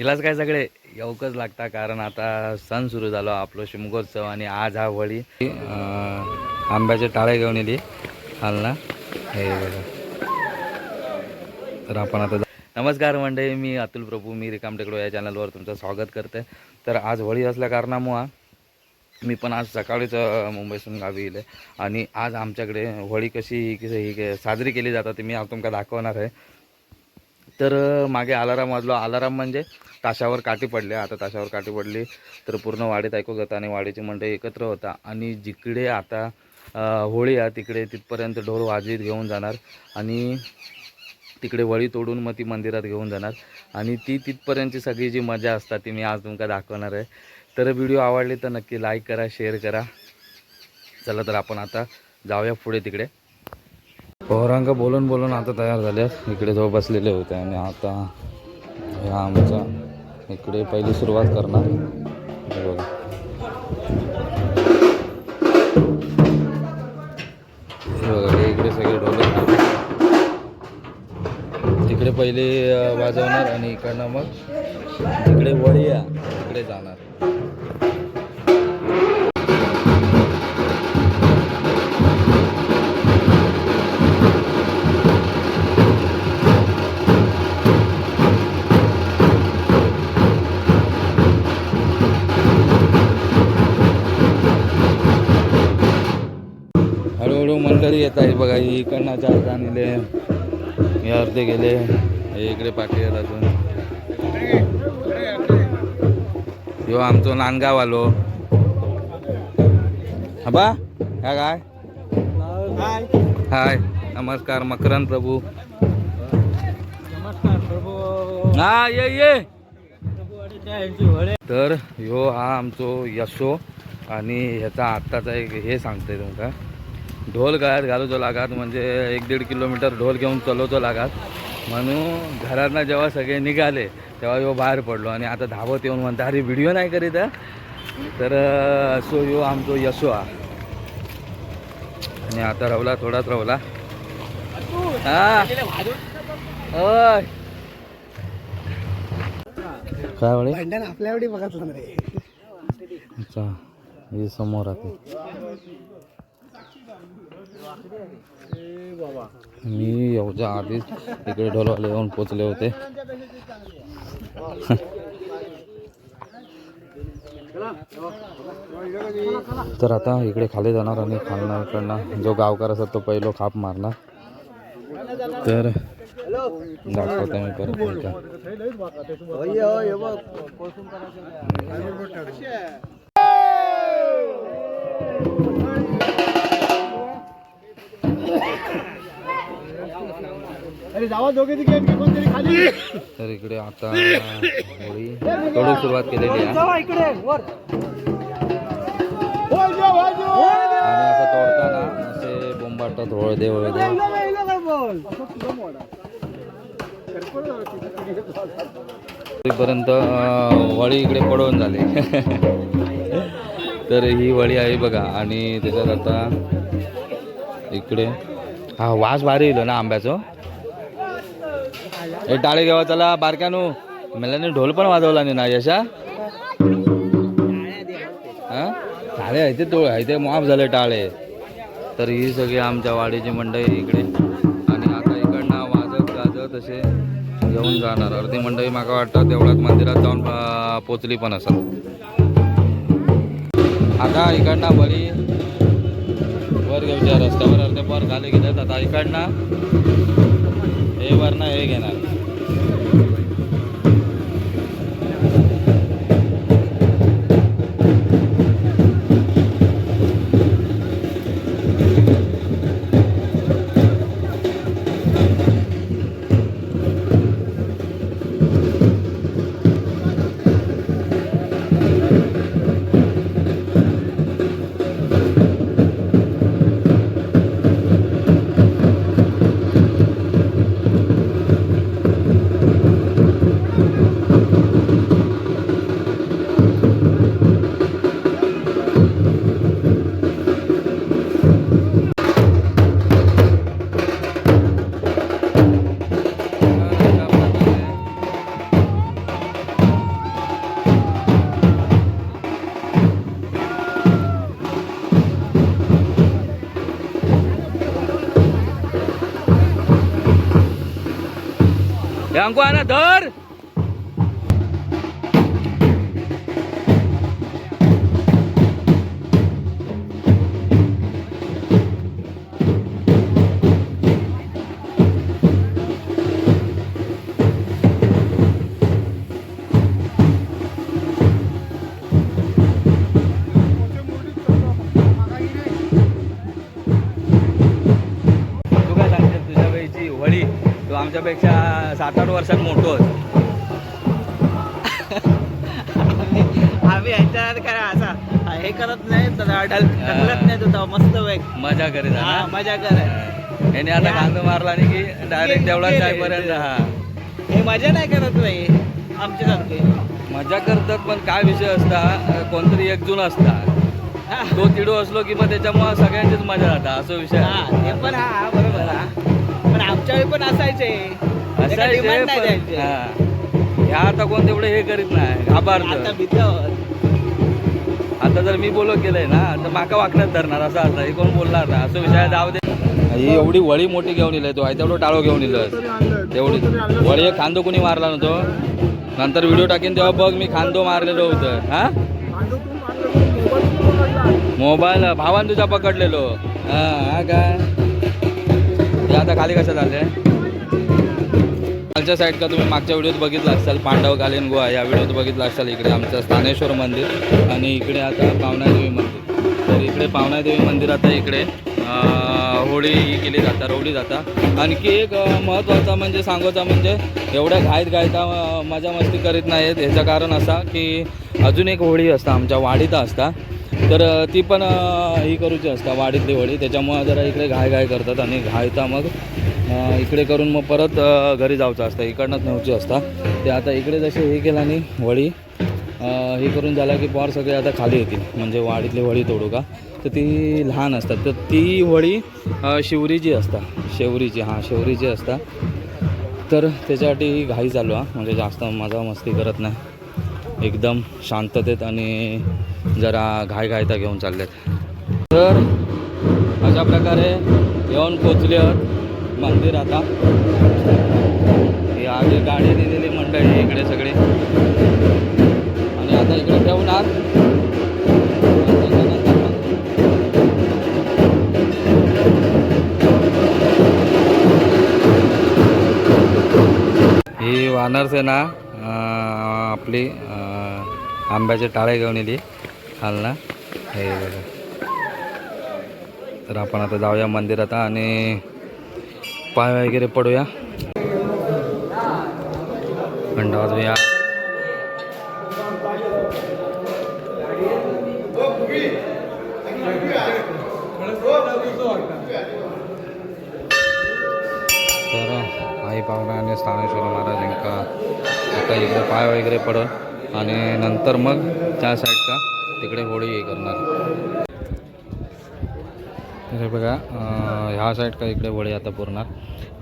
इलाज काय सगळे येऊकच लागता, कारण आता सण सुरू झालो आपलं शिमगोत्सव आणि आज हा होळी. आंब्याचे टाळे घेऊन येली ना हे बघा. तर आपण आता नमस्कार मंडळी, मी अतुल प्रभू, मी रिकाम टेकडो या चॅनलवर तुमचं स्वागत करते. तर आज होळी असल्या कारणामुळं मी पण आज सकाळीच मुंबईतून गावी येईल आणि आज आमच्याकडे होळी कशी साजरी केली जातात ते मी आज तुमका दाखवणार आहे. तर मागे अलाराम वाजलो, अलाराम म्हणजे ताशावर काठी पडली. आता ताशावर काठी पडली तर पूर्ण वाडीत ऐकू जातं आणि वाडीची मंडळी एकत्र होता आणि जिकडे आता होळी आहे तिकडे तिथपर्यंत ढोल वाजवीत घेऊन जाणार आणि तिकडे वळी तोडून मग ती मंदिरात घेऊन जाणार आणि ती तिथपर्यंतची सगळी जी मजा असतात ती मी आज तुमका दाखवणार आहे. तर व्हिडिओ आवडली तर नक्की लाईक करा, शेअर करा. चला तर आपण आता जाऊया पुढे. तिकडे पौरांग बोलून बोलून आता तयार झाले, इकडे जो बसलेले होते आणि आता ह्या आमचा इकडे पहिली सुरुवात करणार. बघा बघा इकडे सगळे ढोलक तिकडे पहिले वाजवणार आणि इकडनं मग तिकडे वळी तिकडे जाणार. हळूहळू मंडळी येत आहे बघा. ही इकडनं चार जाणले, हे अर्धे गेले, हे इकडे पाठी आहेत अजून. यो आमचो नांदगाव आलो. बा ह्या काय हाय नमस्कार मकरन प्रभू. नमस्कार प्रभू. हा ये. प्रभू तर ह्यो हा आमचो यशो आणि ह्याचा आत्ताचा एक हे सांगते तुमका. ढोल गळ्यात घालूचो लागात म्हणजे 1-1.5 किलोमीटर ढोल घेऊन चलवतो लागात. म्हणून घरातनं जेव्हा सगळे निघाले तेव्हा ह्यो बाहेर पडलो आणि आता धावत येऊन म्हणता अरे व्हिडिओ नाही करीत. तर असो ह्यो आमचो यशो हा आणि आता रवला थोडाच रवला. हा होय काय वळे आपल्या एवढी बघत रे. अच्छा हे समोर आहे. मी येऊच्या आधीच इकडे ढोलवाले येऊन पोचले होते. तर आता इकडे खाली जाणार आणि खालना इकडनं जो गावकार असत तो पहिलो खाप मारणार. तर दाखवतो मी परत. तर इकडे आता होळी तोडून सुरुवात केलेली आहे आणि असं तोडताना असे बोंबाटतात होळदे होळदे. पर्यंत वळी इकडे पडवून झाले. तर ही वळी आहे बघा आणि त्याच्यात आता इकडे हा वास भारी येईल ना आंब्याचं. हे टाळे घेवा चला बारक्यानो. मला ढोल पण वाजवला नाही ना यशा. हा टाळे आहे ते तो आहे ते माफ झाले टाळे. तर ही सगळी आमच्या वाडीची मंडळी इकडे आणि आता इकडनं वाजत गाजत असे घेऊन जाणार. अर्धी मंडळी माका वाटतं तेवढ्याच मंदिरात जाऊन पोचली पण असत. आता इकडनं वळी वर घेऊच्या रस्त्यावर अर्धे पार खाली घेतात. आता इकडनं हे वरनं हे घेणार. अंकु आणा धर. तू काय सांगशील तुझ्या वेळीची होळी? तू आमच्यापेक्षा 7-8 वर्षात मोठं होत. आम्ही ह्याच्यात काय असा हे करत नाही ढकलत नाही होता मस्त वेग मजा करीत हा ना? मजा करत. याने आता कांदा मारला आणि की डायरेक्ट तेवढाच जाईपर्यंत हा हे मजा नाही करत नाही आमच्यासारखे. मजा करतात. पण काय विषय असता, कोणतरी एक जून असता, तो तिडू असलो की मग त्याच्यामुळे सगळ्यांचीच मजा राहता असं विषय हा ते पण हा बरोबर हा. पण आमच्या वेळी पण असायचे असायचे डिमांड नाही पण द्यायचे. हा. ह्या आता कोण तेवढे हे करीत नाही आभार. आता भीतर आता जर मी बोलो केलंय ना तर माका वाकण्यात धरणार असं असतं. हे कोण बोलणार ना असं विषय जाऊ दे. ही एवढी वळी मोठी घेऊन इलंय तो आहे तेवढं टाळो घेऊन इलं तेवढी वळी. एक खांदो कोणी मारला नव्हतो. नंतर व्हिडिओ टाकेन तेव्हा बघ मी खांदो मारलेलो होतं. हा मोबाईल भावान तुझा पकडलेलो. हा काय हे आता खाली कसं झालंय? खालच्या साईड का तुम्ही मागच्या व्हिडिओत बघितला असाल पांडवकालीन गोवा या व्हिडिओत बघितला असाल. इकडे आमचं स्थानेश्वर मंदिर आणि इकडे आता पावनादेवी मंदिर. तर इकडे पावनादेवी मंदिर आता इकडे होळी ही केली जाता, रोवली जाता. आणखी एक महत्त्वाचा म्हणजे सांगायचा म्हणजे एवढ्या घाईत घायता मजा मस्ती करीत नाहीत. ह्याचं कारण असा की अजून एक होळी असता आमच्या वाडीत असता. तर ती पण ही करूची असता वाडीतली होळी. त्याच्यामुळं जरा इकडे घाय करतात आणि घायता मग इकडे करून मग परत घरी जायचं असतं. इकडनंच नेऊची असता. ते आता इकडे जसे हे केलं आणि होळी हे करून झाला की पोर सगळे आता खाली येतील. म्हणजे वाडीतली होळी तोडू का तर ती लहान असतात. तर ती होळी शिवरीची असता. शेवरीची असता. तर त्याच्यासाठी ही घाई चालू आहे. म्हणजे जास्त मजा मस्ती करत नाही. एकदम शांततेत आणि जरा घायता घेऊन चाललेत. तर अशा प्रकारे येऊन पोचले मंदिर. आता ही आधी गाडी दिलेली मंडळी इकडे सगळी आणि आता इकडे ठेवणार. ही वानरसेना आपली आंब्याचे टाळे घेऊन येली खालना हे बघा. तर आपण आता जाऊया मंदिरात आणि पाय वगैरे पडूया, घंटा वाजूया. तर आई पाहुणा आणि स्थानेश्वर महाराज यांका आता इकडे पाय वगैरे पडून आणि नंतर मग त्या साईडचा तिकडे होळी हे करणार. तर बघा ह्या साईड का इकडे होळी आता पुरणार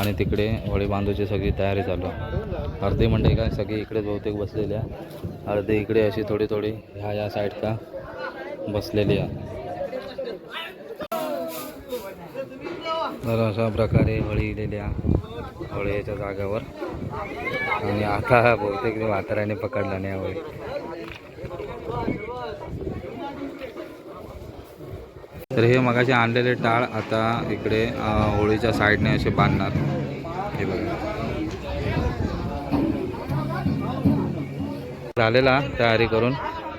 आणि तिकडे होळी बांधूची सगळी तयारी चालू आहे. अर्धी मंडळी काय सगळी इकडेच बहुतेक बसलेल्या, अर्धी इकडे अशी थोडी थोडी ह्या साईड का बसलेली आहे. तर अशा प्रकारे होळी इलेल्या होळीच्या जागावर आणि आता बहुतेक म्हाताऱ्याने पकडला नाही होळी. तर हे मगाशी आणलेले टाळ आता इकडे होळीच्या साईडने असे बांधणार. हे बघा झालेला तयारी करून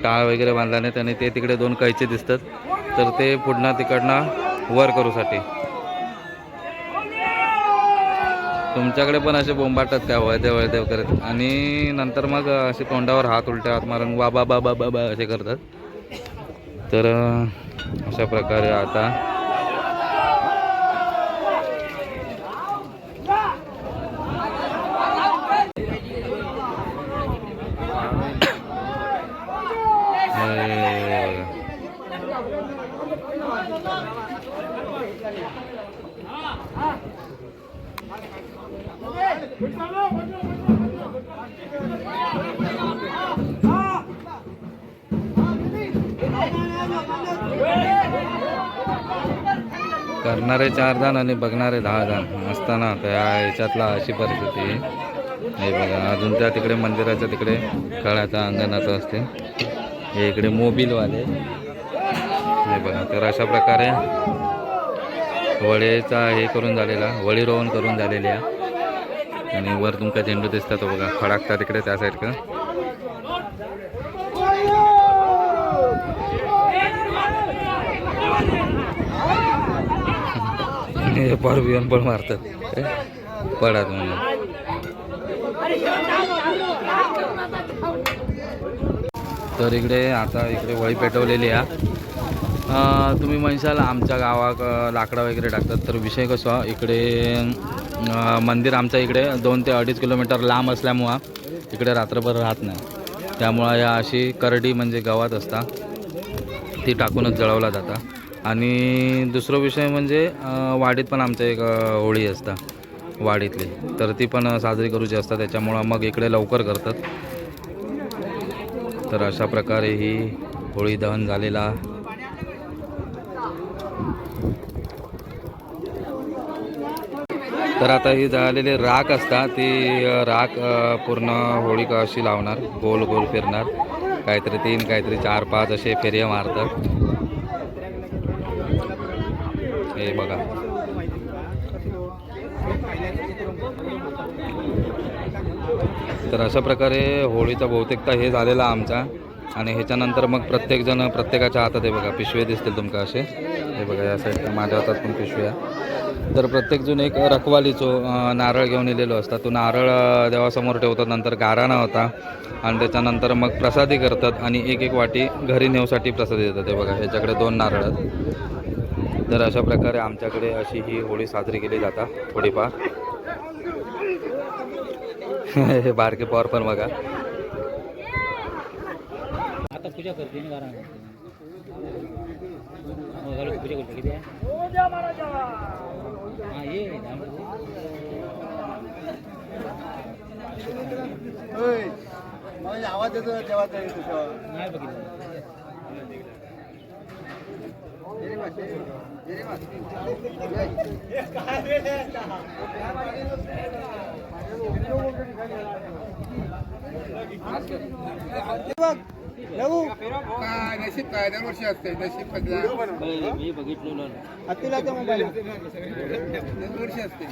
टाळ वगैरे बांधल्याने त्याने ते तिकडे 2 कैचे दिसतात. तर ते पुढनं तिकडनं वर करूसाठी. तुमच्याकडे पण असे बोंबाटतात काय वळते करत आणि नंतर मग असे तोंडावर हात उलटे हात मारून बाबा बाबा बाबा असे करतात. तर अशा प्रकारे आता करणारे 4 जण आणि बघणारे 10 जण असताना त्या ह्याच्यातला अशी परिस्थिती. हे बघा अजून त्या तिकडे मंदिराच्या तिकडे काळाचा अंगणाचं असते. हे इकडे मोबिलवाले. हे बघा तर अशा प्रकारे वळेचा हे करून झालेला, वळी रोवण करून झालेली आहे. आणि वर तुमका झेंडू दिसतात तो बघा फडाकता तिकडे त्या साईडला. हे पर बियन पण मारतात पडा तुम्ही. तर इकडे आता इकडे वळी पेटवलेली आहे. तुम्ही म्हणशाल आमच्या गावात लाकडा वगैरे टाकतात, तर विषय कसा इकडे मंदिर आमच्या इकडे 2 ते 2.5 किलोमीटर लांब असल्यामुळं इकडे रात्रभर राहत नाही. त्यामुळं या अशी करडी म्हणजे गावात असता ती टाकूनच जळवला जाता. आणि दुसरा विषय म्हणजे वाडीत पण आमच्या एक होळी असता वाडीतली, तर ती पण साजरी करूची असतात. त्याच्यामुळं मग इकडे लवकर करतात. तर अशा प्रकारे ही होळी दहन झालेला. तर आता ही जळालेली राख असता ती राख पूर्ण होळी अशी लावणार, गोल गोल फिरणार. काहीतरी 3 काहीतरी 4 5 असे फेऱ्या मारतात. हे बघा तर अशा प्रकारे होळीचा बहुतेकता हे झालेला आमचा. आणि ह्याच्यानंतर मग प्रत्येकजण प्रत्येकाच्या हातात हे बघा पिशवे दिसतील तुमका असे. हे बघा या साईडला माझ्या हातात पण पिशव्या. तर प्रत्येकजण एक रखवालीचो नारळ घेऊन येलेलो असता. तो नारळ देवासमोर ठेवतात. नंतर गाराणा होता आणि त्याच्यानंतर मग प्रसादी करतात आणि एक वाटी घरी नेऊसाठी प्रसादी देतात. हे बघा ह्याच्याकडे 2 नारळ आहेत. तर अशा प्रकारे आमच्याकडे अशी ही होळी साजरी केली जातात थोडीफार. हे बारके पॉवर पण बघा. आता पूजा करते ना गारा पूजा करते किती आहे. हां ये आवाज येतो देवाचा नाही बघितलं. नशीब काय दरवर्षी असते. नशीब मी बघितलेलं अतिलाचा मोबाईल दरवर्षी असते.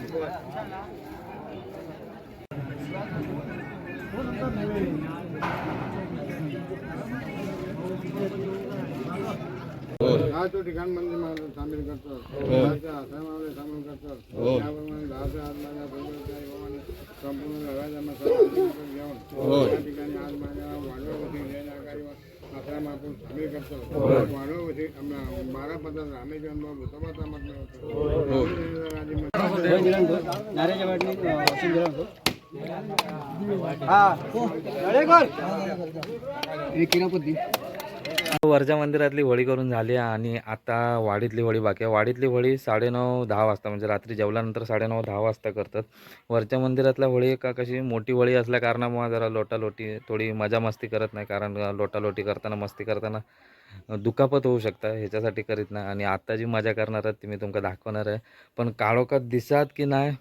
हा तो ठिकाण मंदिर सामील करतो. सामील करतो. संपूर्ण घेऊन त्या ठिकाणी आज माझ्या वाढवती आश्रम आपण सामील करतो. वाढवती 12 रामेश्वर भूतमाता म्हटलं होतं. वरच्या मंदिरातली होळी करून झाली आणि आता वाडीतली होळी बाकी आहे. वाडीतली होळी 9:30-10 वाजता म्हणजे रात्री जेवल्यानंतर 9:30-10 वाजता करतात. वरच्या मंदिरातल्या होळी का कशी मोठी होळी असल्या कारणामुळे जरा लोटालोटी थोडी मजा मस्ती करत नाही. कारण लोटालोटी करताना मस्ती करताना दुखापत होऊ शकता ह्याच्यासाठी करीत नाही. आणि आत्ता जी मजा करणार आहेत ती मी तुमका दाखवणार आहे. पण काळोखात दिसात की नाही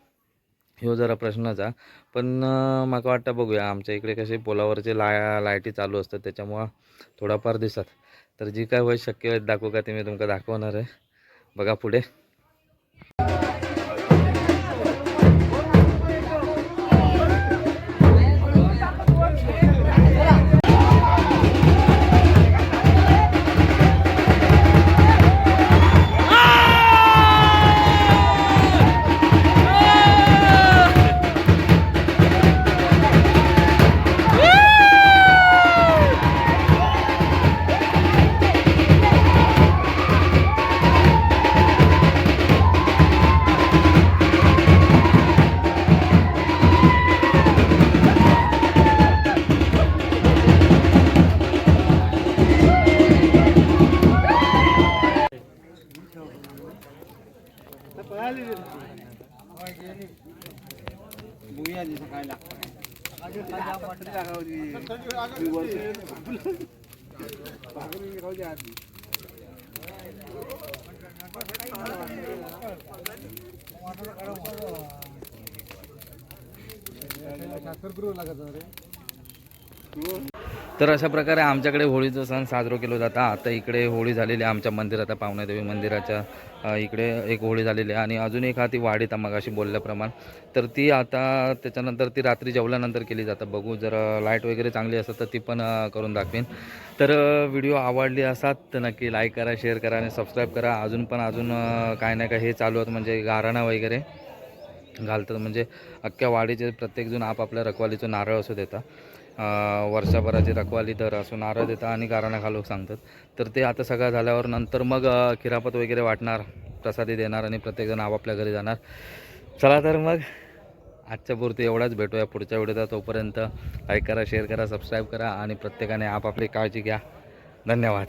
ह्यो जरा प्रश्नच आहे. पण मला वाटतं बघूया. आमच्या इकडे कसे पोलावरचे लाईटी चालू असतात त्याच्यामुळं थोडाफार दिसत. तर जी काय होईल शक्य होईल दाखवू का ते मी तुमका दाखवणार आहे. बघा पुढे. तर अशा प्रकारे आमच्याकडे होळीचा सण साजरा केला जाता. आता इकडे होळी झालेली आहे आमच्या मंदिरात, पावणादेवी मंदिराच्या इकडे एक होळी झालेली आहे आणि अजून एक हा ती वाढीत मगाशी बोलल्याप्रमाणे. तर ती आता त्याच्यानंतर ती रात्री जेवल्यानंतर केली जातं. बघू जर लाईट वगैरे चांगली असतात तर ती पण करून दाखवेन. तर व्हिडिओ आवडली असात तर नक्की लाईक करा, शेअर करा आणि सबस्क्राईब करा. अजून काय नाही का हे चालू होतं म्हणजे गारणं वगैरे घालतात, म्हणजे अख्ख्या वाडीचे प्रत्येकजण आपापल्या रखवालीचं नारळ असं देतात. वर्षभराची रखवाली तर असं नारळ देतात आणि गारणं घालू सांगतात. तर ते आता सगळं झाल्यावर नंतर मग खिरापत वगैरे वाटणार, प्रसादी देणार आणि प्रत्येकजण आपापल्या घरी जाणार. चला तर मग आजच्या पुरती एवढाच, भेटूया पुढच्या व्हिडिओत. तोपर्यंत लाईक करा, शेअर करा, सबस्क्राईब करा आणि प्रत्येकाने आपापली काळजी घ्या. धन्यवाद.